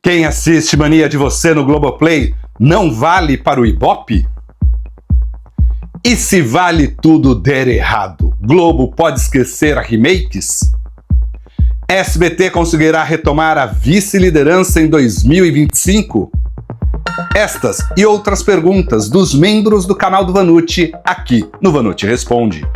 Quem assiste Mania de Você no Globoplay não vale para o Ibope? E se Vale Tudo der errado, Globo pode esquecer a remakes? SBT conseguirá retomar a vice-liderança em 2025? Estas e outras perguntas dos membros do canal do Vanucci, aqui no Vanucci Responde.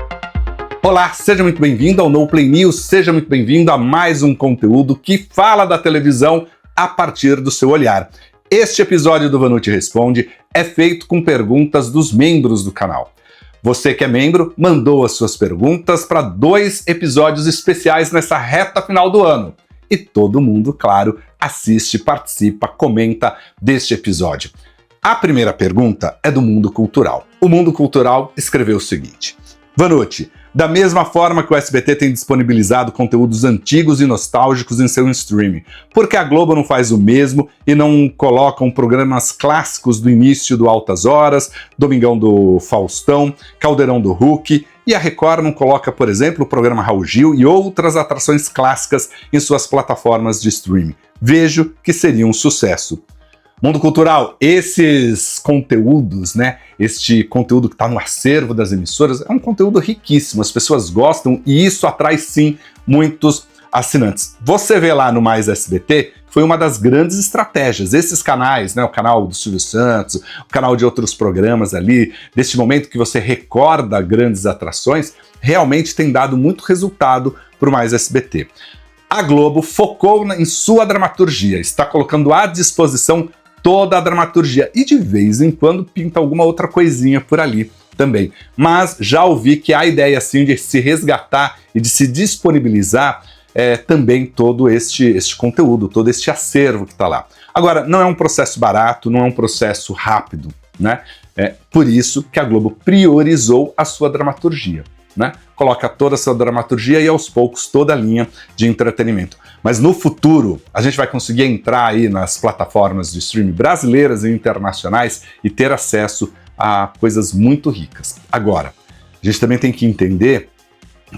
Olá, seja muito bem-vindo ao No Play News, seja muito bem-vindo a mais um conteúdo que fala da televisão a partir do seu olhar. Este episódio do Vanucci Responde é feito com perguntas dos membros do canal. Você que é membro mandou as suas perguntas para 2 episódios especiais nessa reta final do ano. E todo mundo, claro, assiste, participa, comenta deste episódio. A primeira pergunta é do Mundo Cultural. O Mundo Cultural escreveu o seguinte: Vanucci, da mesma forma que o SBT tem disponibilizado conteúdos antigos e nostálgicos em seu streaming, por que a Globo não faz o mesmo e não colocam programas clássicos do início do Altas Horas, Domingão do Faustão, Caldeirão do Hulk, e a Record não coloca, por exemplo, o programa Raul Gil e outras atrações clássicas em suas plataformas de streaming? Vejo que seria um sucesso. Mundo Cultural, esses conteúdos, né? Este conteúdo que está no acervo das emissoras é um conteúdo riquíssimo, as pessoas gostam e isso atrai sim muitos assinantes. Você vê lá no Mais SBT, foi uma das grandes estratégias. Esses canais, né? O canal do Silvio Santos, o canal de outros programas ali, deste momento que você recorda grandes atrações, realmente tem dado muito resultado para o Mais SBT. A Globo focou em sua dramaturgia, está colocando à disposição toda a dramaturgia e de vez em quando pinta alguma outra coisinha por ali também. Mas já ouvi que há a ideia assim de se resgatar e de se disponibilizar também todo este conteúdo, todo este acervo que está lá. Agora, não é um processo barato, não é um processo rápido, né? É por isso que a Globo priorizou a sua dramaturgia, né? Coloca toda a sua dramaturgia e aos poucos toda a linha de entretenimento. Mas no futuro, a gente vai conseguir entrar aí nas plataformas de streaming brasileiras e internacionais e ter acesso a coisas muito ricas. Agora, a gente também tem que entender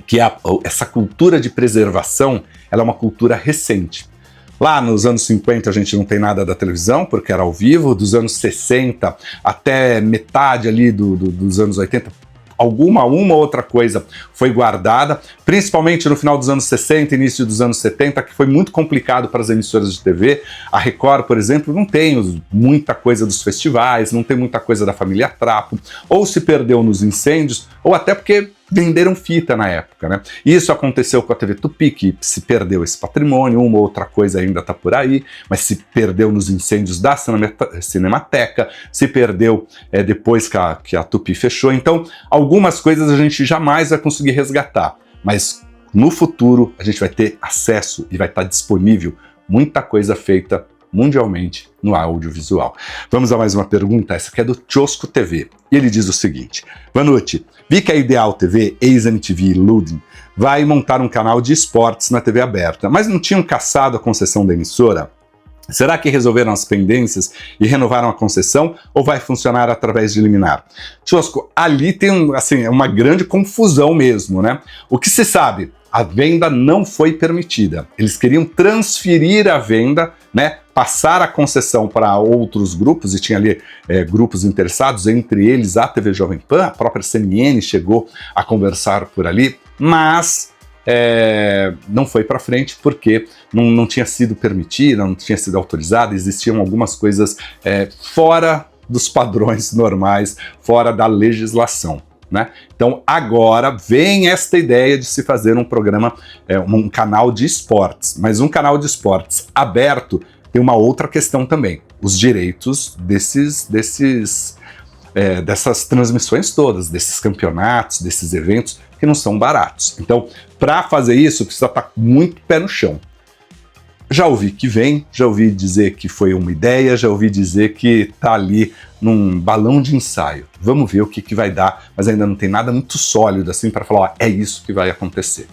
que essa cultura de preservação, ela é uma cultura recente. Lá nos anos 50 a gente não tem nada da televisão, porque era ao vivo, dos anos 60 até metade ali dos anos 80, uma outra coisa foi guardada, principalmente no final dos anos 60, início dos anos 70, que foi muito complicado para as emissoras de TV. A Record, por exemplo, não tem muita coisa dos festivais, não tem muita coisa da família Trapo, ou se perdeu nos incêndios, ou até porque venderam fita na época, né? Isso aconteceu com a TV Tupi, que se perdeu esse patrimônio, uma outra coisa ainda está por aí, mas se perdeu nos incêndios da Cinemateca, se perdeu depois que a Tupi fechou. Então, algumas coisas a gente jamais vai conseguir resgatar, mas no futuro a gente vai ter acesso e vai estar disponível muita coisa feita mundialmente no audiovisual. Vamos a mais uma pergunta, essa aqui é do Chosco TV. E ele diz o seguinte: Vanucci, vi que a Ideal TV, ex-MTV e Ludin, vai montar um canal de esportes na TV aberta, mas não tinham cassado a concessão da emissora? Será que resolveram as pendências e renovaram a concessão ou vai funcionar através de liminar? Chosco, ali tem uma grande confusão mesmo, né? O que se sabe? A venda não foi permitida. Eles queriam transferir a venda, né? Passar a concessão para outros grupos, e tinha ali grupos interessados, entre eles a TV Jovem Pan, a própria CNN chegou a conversar por ali, mas não foi para frente porque não tinha sido permitida, não tinha sido autorizada, existiam algumas coisas fora dos padrões normais, fora da legislação, né? Então agora vem esta ideia de se fazer um programa, um canal de esportes, mas um canal de esportes aberto tem uma outra questão também, os direitos dessas transmissões todas, desses campeonatos, desses eventos, que não são baratos. Então, para fazer isso, precisa estar muito pé no chão. Já ouvi que vem, já ouvi dizer que foi uma ideia, já ouvi dizer que está ali num balão de ensaio. Vamos ver o que vai dar, mas ainda não tem nada muito sólido assim para falar, é isso que vai acontecer.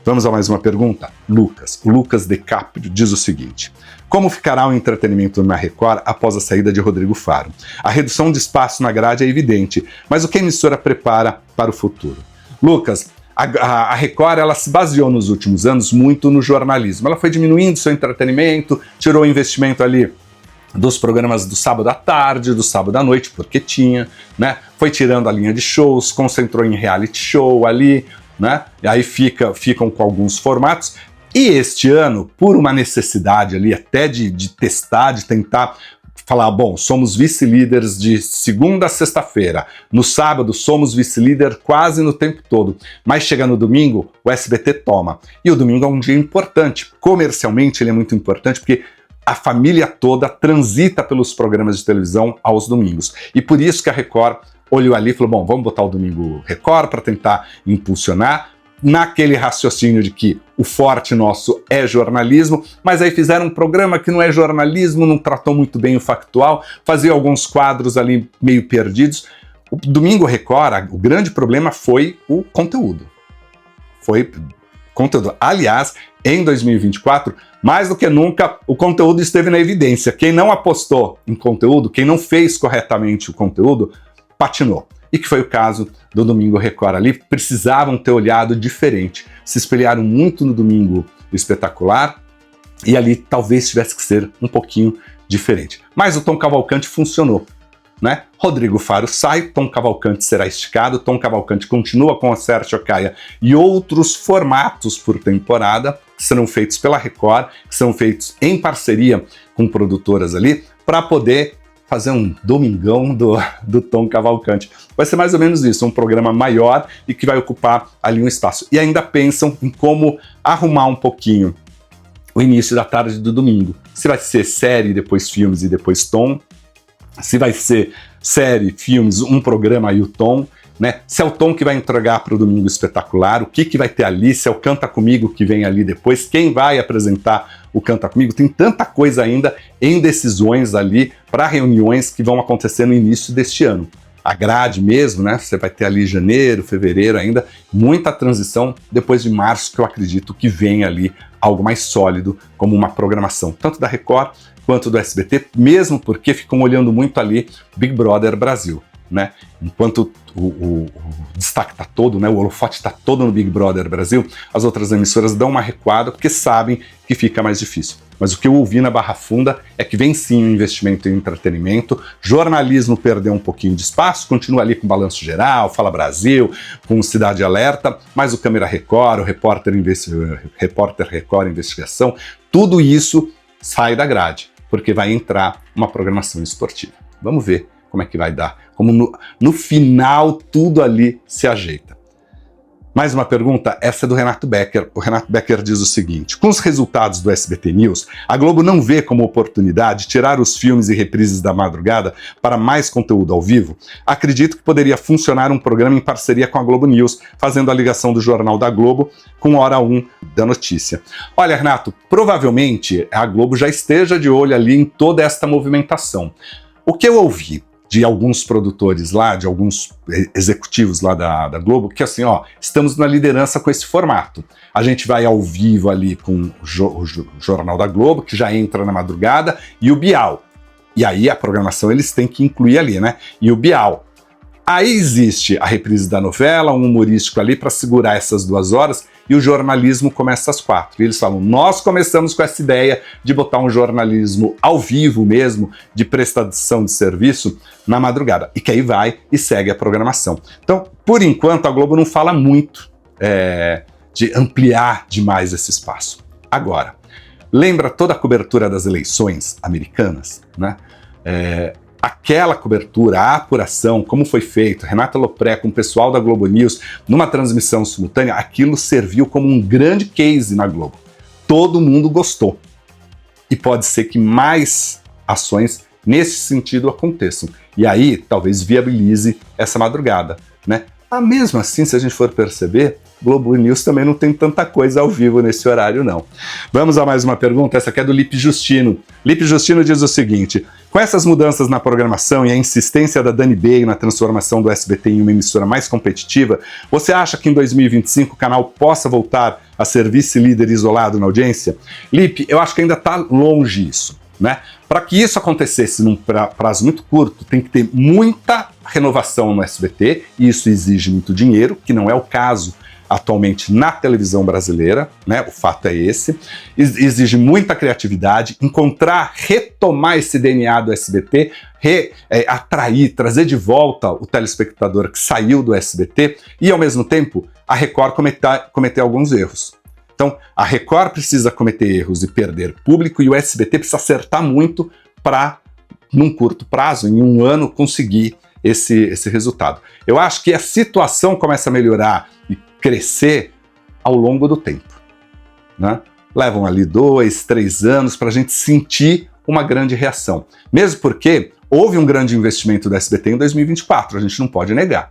Vamos a mais uma pergunta? Lucas. O Lucas DeCaprio diz o seguinte: como ficará o entretenimento na Record após a saída de Rodrigo Faro? A redução de espaço na grade é evidente, mas o que a emissora prepara para o futuro? Lucas, A Record, ela se baseou nos últimos anos muito no jornalismo. Ela foi diminuindo seu entretenimento, tirou o investimento ali dos programas do sábado à tarde, do sábado à noite, porque tinha, né? Foi tirando a linha de shows, concentrou em reality show ali, né? E aí ficam com alguns formatos. E este ano, por uma necessidade ali até de testar, de tentar falar, bom, somos vice-líderes de segunda a sexta-feira, no sábado somos vice-líder quase no tempo todo, mas chega no domingo, o SBT toma. E o domingo é um dia importante, comercialmente ele é muito importante, porque a família toda transita pelos programas de televisão aos domingos. E por isso que a Record olhou ali e falou, bom, vamos botar o Domingo Record para tentar impulsionar, naquele raciocínio de que o forte nosso é jornalismo, mas aí fizeram um programa que não é jornalismo, não tratou muito bem o factual, fazia alguns quadros ali meio perdidos. O Domingo Record, o grande problema foi o conteúdo. Foi conteúdo. Aliás, em 2024, mais do que nunca, o conteúdo esteve na evidência. Quem não apostou em conteúdo, quem não fez corretamente o conteúdo, patinou. E que foi o caso do Domingo Record ali, precisavam ter olhado diferente. Se espelharam muito no Domingo Espetacular e ali talvez tivesse que ser um pouquinho diferente. Mas o Tom Cavalcante funcionou, né? Rodrigo Faro sai, Tom Cavalcante será esticado, Tom Cavalcante continua com a Sérgio Caia e outros formatos por temporada que serão feitos pela Record, que serão feitos em parceria com produtoras ali, para poder fazer um domingão do Tom Cavalcante. Vai ser mais ou menos isso, um programa maior e que vai ocupar ali um espaço. E ainda pensam em como arrumar um pouquinho o início da tarde do domingo. Se vai ser série, depois filmes e depois Tom. Se vai ser série, filmes, um programa e o Tom. Né? Se é o Tom que vai entregar para o Domingo Espetacular, o que vai ter ali, se é o Canta Comigo que vem ali depois, quem vai apresentar o Canta Comigo, tem tanta coisa ainda em decisões ali para reuniões que vão acontecer no início deste ano. A grade mesmo, né? Você vai ter ali janeiro, fevereiro ainda, muita transição depois de março, que eu acredito que vem ali algo mais sólido como uma programação, tanto da Record quanto do SBT, mesmo porque ficam olhando muito ali Big Brother Brasil. Né? Enquanto o destaque está todo, né? O holofote está todo no Big Brother Brasil, as outras emissoras dão uma recuada porque sabem que fica mais difícil. Mas o que eu ouvi na Barra Funda é que vem sim um investimento em entretenimento, jornalismo perdeu um pouquinho de espaço, continua ali com Balanço Geral, Fala Brasil, com Cidade Alerta, mas o Câmera Record, o Repórter Record Investigação, tudo isso sai da grade, porque vai entrar uma programação esportiva. Vamos ver como é que vai dar, como no final tudo ali se ajeita. Mais uma pergunta, essa é do Renato Becker. O Renato Becker diz o seguinte: com os resultados do SBT News, a Globo não vê como oportunidade tirar os filmes e reprises da madrugada para mais conteúdo ao vivo? Acredito que poderia funcionar um programa em parceria com a Globo News, fazendo a ligação do Jornal da Globo com Hora 1 da notícia. Olha, Renato, provavelmente a Globo já esteja de olho ali em toda esta movimentação. O que eu ouvi de alguns produtores lá, de alguns executivos lá da Globo, que assim, ó, estamos na liderança com esse formato. A gente vai ao vivo ali com o Jornal da Globo, que já entra na madrugada, e o Bial. E aí a programação eles têm que incluir ali, né? E o Bial. Aí existe a reprise da novela, um humorístico ali para segurar essas 2 horas, e o jornalismo começa às 4. E eles falam, nós começamos com essa ideia de botar um jornalismo ao vivo mesmo, de prestação de serviço, na madrugada. E que aí vai e segue a programação. Então, por enquanto, a Globo não fala muito de ampliar demais esse espaço. Agora, lembra toda a cobertura das eleições americanas, né? Aquela cobertura, a apuração, como foi feito, Renata Lopré com o pessoal da Globo News, numa transmissão simultânea, aquilo serviu como um grande case na Globo. Todo mundo gostou. E pode ser que mais ações nesse sentido aconteçam. E aí, talvez viabilize essa madrugada, né? Mas mesmo assim, se a gente for perceber, Globo News também não tem tanta coisa ao vivo nesse horário, não. Vamos a mais uma pergunta, essa aqui é do Lipe Justino. Lipe Justino diz o seguinte: com essas mudanças na programação e a insistência da Dani Bey na transformação do SBT em uma emissora mais competitiva, você acha que em 2025 o canal possa voltar a ser vice-líder isolado na audiência? Lipe, eu acho que ainda está longe isso, né? Para que isso acontecesse num prazo muito curto, tem que ter muita renovação no SBT, e isso exige muito dinheiro, que não é o caso atualmente na televisão brasileira, né? O fato é esse. Exige muita criatividade, retomar esse DNA do SBT, atrair, trazer de volta o telespectador que saiu do SBT e, ao mesmo tempo, a Record cometer alguns erros. Então, a Record precisa cometer erros e perder público, e o SBT precisa acertar muito para, num curto prazo, em um ano, conseguir esse resultado. Eu acho que a situação começa a melhorar e crescer ao longo do tempo, né? Levam ali 2, 3 anos para a gente sentir uma grande reação. Mesmo porque houve um grande investimento do SBT em 2024, a gente não pode negar.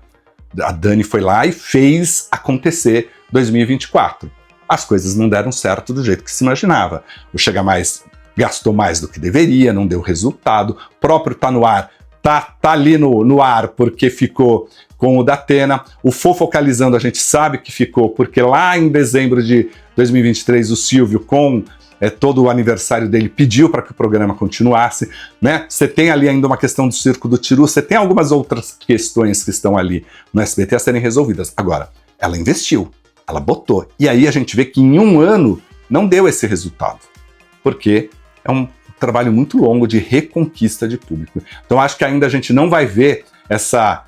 A Dani foi lá e fez acontecer 2024. As coisas não deram certo do jeito que se imaginava. O Chega Mais gastou mais do que deveria, não deu resultado. O próprio Tá No Ar tá ali no ar porque ficou com o Datena. O Fofocalizando a gente sabe que ficou porque lá em dezembro de 2023 o Silvio, com todo o aniversário dele, pediu para que o programa continuasse, né? Você tem ali ainda uma questão do Circo do Tiru, você tem algumas outras questões que estão ali no SBT a serem resolvidas. Agora, ela investiu. Ela botou. E aí a gente vê que em um ano não deu esse resultado. Porque é um trabalho muito longo de reconquista de público. Então acho que ainda a gente não vai ver essa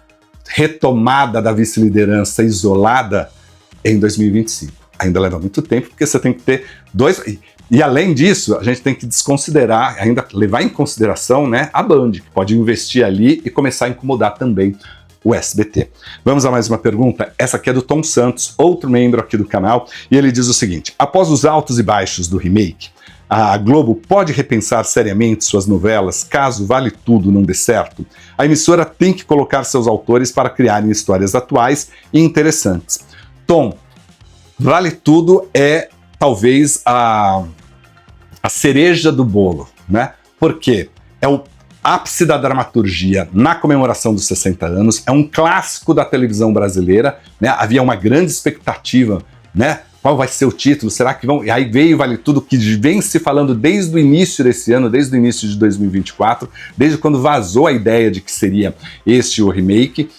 retomada da vice-liderança isolada em 2025. Ainda leva muito tempo, porque você tem que ter dois... E além disso, a gente tem que desconsiderar, ainda levar em consideração, né, a Band, que pode investir ali e começar a incomodar também o SBT. Vamos a mais uma pergunta? Essa aqui é do Tom Santos, outro membro aqui do canal, e ele diz o seguinte: após os altos e baixos do remake, a Globo pode repensar seriamente suas novelas caso Vale Tudo não dê certo? A emissora tem que colocar seus autores para criarem histórias atuais e interessantes. Tom, Vale Tudo é talvez a cereja do bolo, né? Porque é o ápice da dramaturgia na comemoração dos 60 anos, é um clássico da televisão brasileira, né? Havia uma grande expectativa, né? Qual vai ser o título? Será que vão... E aí veio Vale Tudo, que vem se falando desde o início desse ano, desde o início de 2024, desde quando vazou a ideia de que seria este o remake.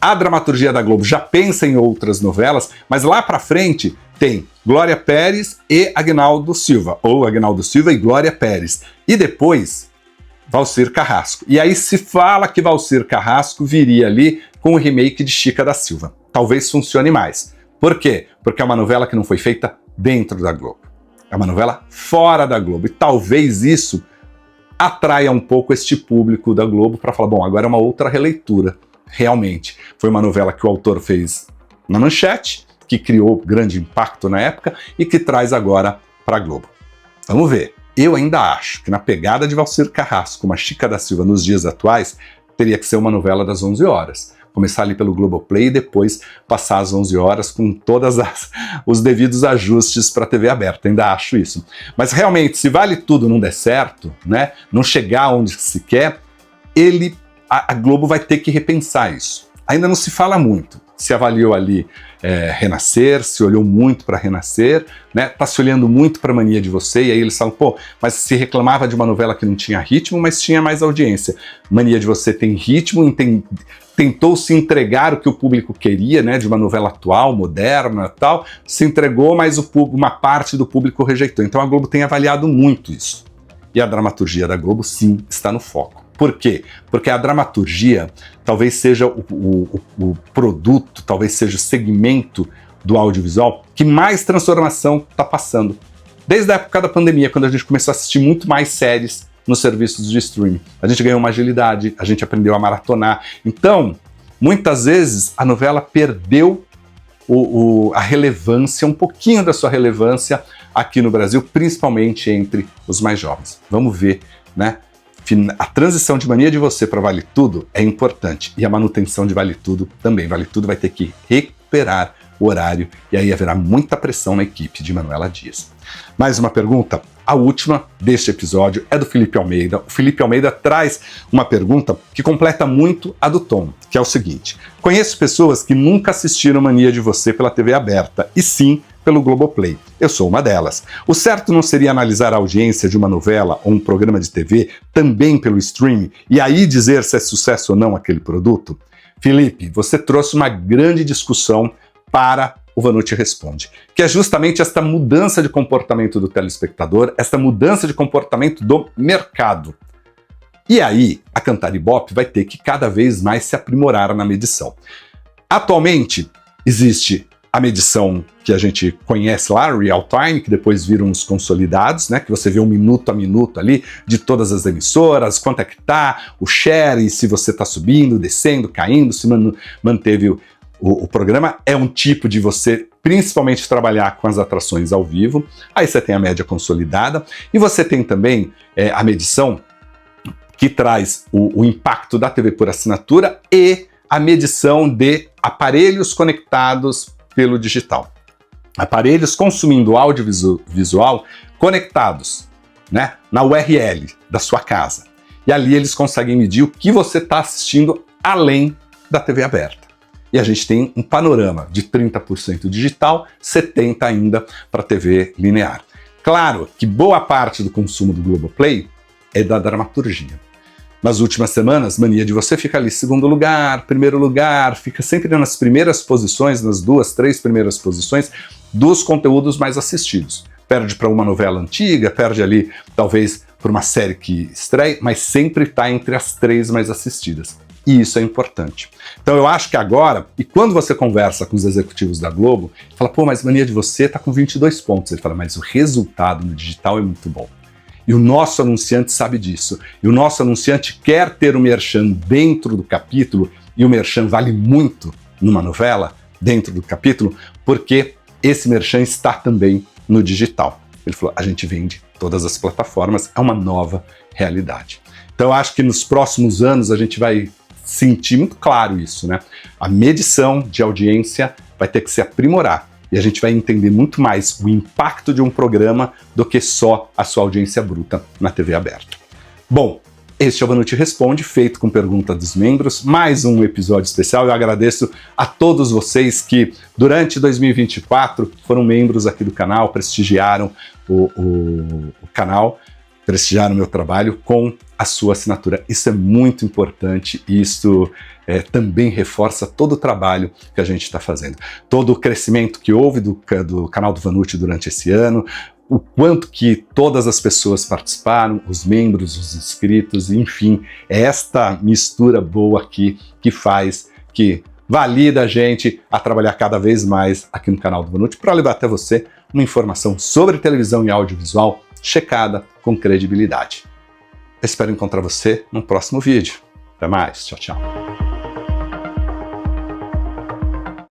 A dramaturgia da Globo já pensa em outras novelas, mas lá pra frente tem Glória Pérez e Agnaldo Silva, ou Agnaldo Silva e Glória Pérez. E depois, Valcir Carrasco. E aí se fala que Valcir Carrasco viria ali com o remake de Chica da Silva. Talvez funcione mais. Por quê? Porque é uma novela que não foi feita dentro da Globo. É uma novela fora da Globo. E talvez isso atraia um pouco este público da Globo para falar, bom, agora é uma outra releitura. Realmente. Foi uma novela que o autor fez na Manchete, que criou grande impacto na época e que traz agora para a Globo. Vamos ver. Eu ainda acho que na pegada de Valcir Carrasco, uma Chica da Silva nos dias atuais, teria que ser uma novela das 11 horas. Começar ali pelo Globoplay e depois passar às 11 horas com todos os devidos ajustes para a TV aberta. Ainda acho isso. Mas realmente, se Vale Tudo não der certo, né, não chegar onde se quer, a Globo vai ter que repensar isso. Ainda não se fala muito. Se avaliou ali Renascer, se olhou muito para Renascer, né? Tá se olhando muito para Mania de Você, e aí eles falam, pô, mas se reclamava de uma novela que não tinha ritmo, mas tinha mais audiência. Mania de Você tem ritmo, tentou se entregar o que o público queria, né? De uma novela atual, moderna, tal, se entregou, mas uma parte do público rejeitou. Então a Globo tem avaliado muito isso. E a dramaturgia da Globo, sim, está no foco. Por quê? Porque a dramaturgia talvez seja o produto, talvez seja o segmento do audiovisual que mais transformação está passando. Desde a época da pandemia, quando a gente começou a assistir muito mais séries nos serviços de streaming. A gente ganhou uma agilidade, a gente aprendeu a maratonar. Então, muitas vezes, a novela perdeu a relevância, um pouquinho da sua relevância aqui no Brasil, principalmente entre os mais jovens. Vamos ver, né? A transição de Mania de Você para Vale Tudo é importante, e a manutenção de Vale Tudo também. Vale Tudo vai ter que recuperar o horário, e aí haverá muita pressão na equipe de Manuela Dias. Mais uma pergunta, a última deste episódio é do Felipe Almeida. O Felipe Almeida traz uma pergunta que completa muito a do Tom, que é o seguinte: conheço pessoas que nunca assistiram Mania de Você pela TV aberta, e sim pelo Globoplay. Eu sou uma delas. O certo não seria analisar a audiência de uma novela ou um programa de TV também pelo streaming e aí dizer se é sucesso ou não aquele produto? Felipe, você trouxe uma grande discussão para o Vanucci Responde, que é justamente esta mudança de comportamento do telespectador, esta mudança de comportamento do mercado. E aí, a Cantar Ibope vai ter que cada vez mais se aprimorar na medição. Atualmente, existe a medição que a gente conhece lá, real time, que depois viram os consolidados, né? Que você vê um minuto a minuto ali de todas as emissoras, quanto é que tá, o share, se você está subindo, descendo, caindo, se manteve o programa. É um tipo de você principalmente trabalhar com as atrações ao vivo. Aí você tem a média consolidada e você tem também a medição que traz o impacto da TV por assinatura e a medição de aparelhos conectados pelo digital. Aparelhos consumindo audiovisual conectados, né, na URL da sua casa. E ali eles conseguem medir o que você está assistindo além da TV aberta. E a gente tem um panorama de 30% digital, 70% ainda para TV linear. Claro que boa parte do consumo do Globoplay é da dramaturgia. Nas últimas semanas, Mania de Você fica ali segundo lugar, primeiro lugar, fica sempre nas primeiras posições, nas 2, 3 primeiras posições dos conteúdos mais assistidos. Perde para uma novela antiga, perde ali talvez por uma série que estreia, mas sempre está entre as 3 mais assistidas. E isso é importante. Então eu acho que agora, e quando você conversa com os executivos da Globo, fala, pô, mas Mania de Você está com 22 pontos. Ele fala, mas o resultado no digital é muito bom. E o nosso anunciante sabe disso. E o nosso anunciante quer ter o merchan dentro do capítulo, e o merchan vale muito numa novela, dentro do capítulo, porque esse merchan está também no digital. Ele falou, a gente vende todas as plataformas, é uma nova realidade. Então eu acho que nos próximos anos a gente vai sentir muito claro isso, né? A medição de audiência vai ter que se aprimorar. E a gente vai entender muito mais o impacto de um programa do que só a sua audiência bruta na TV aberta. Bom, este é o Vanucci Responde, feito com pergunta dos membros, mais um episódio especial. Eu agradeço a todos vocês que, durante 2024, foram membros aqui do canal, prestigiaram o canal, prestigiaram o meu trabalho com a sua assinatura. Isso é muito importante e isso também reforça todo o trabalho que a gente está fazendo. Todo o crescimento que houve do canal do Vanucci durante esse ano, o quanto que todas as pessoas participaram, os membros, os inscritos, enfim, é esta mistura boa aqui que faz, que valida a gente a trabalhar cada vez mais aqui no canal do Vanucci para levar até você uma informação sobre televisão e audiovisual checada com credibilidade. Eu espero encontrar você no próximo vídeo. Até mais, tchau, tchau.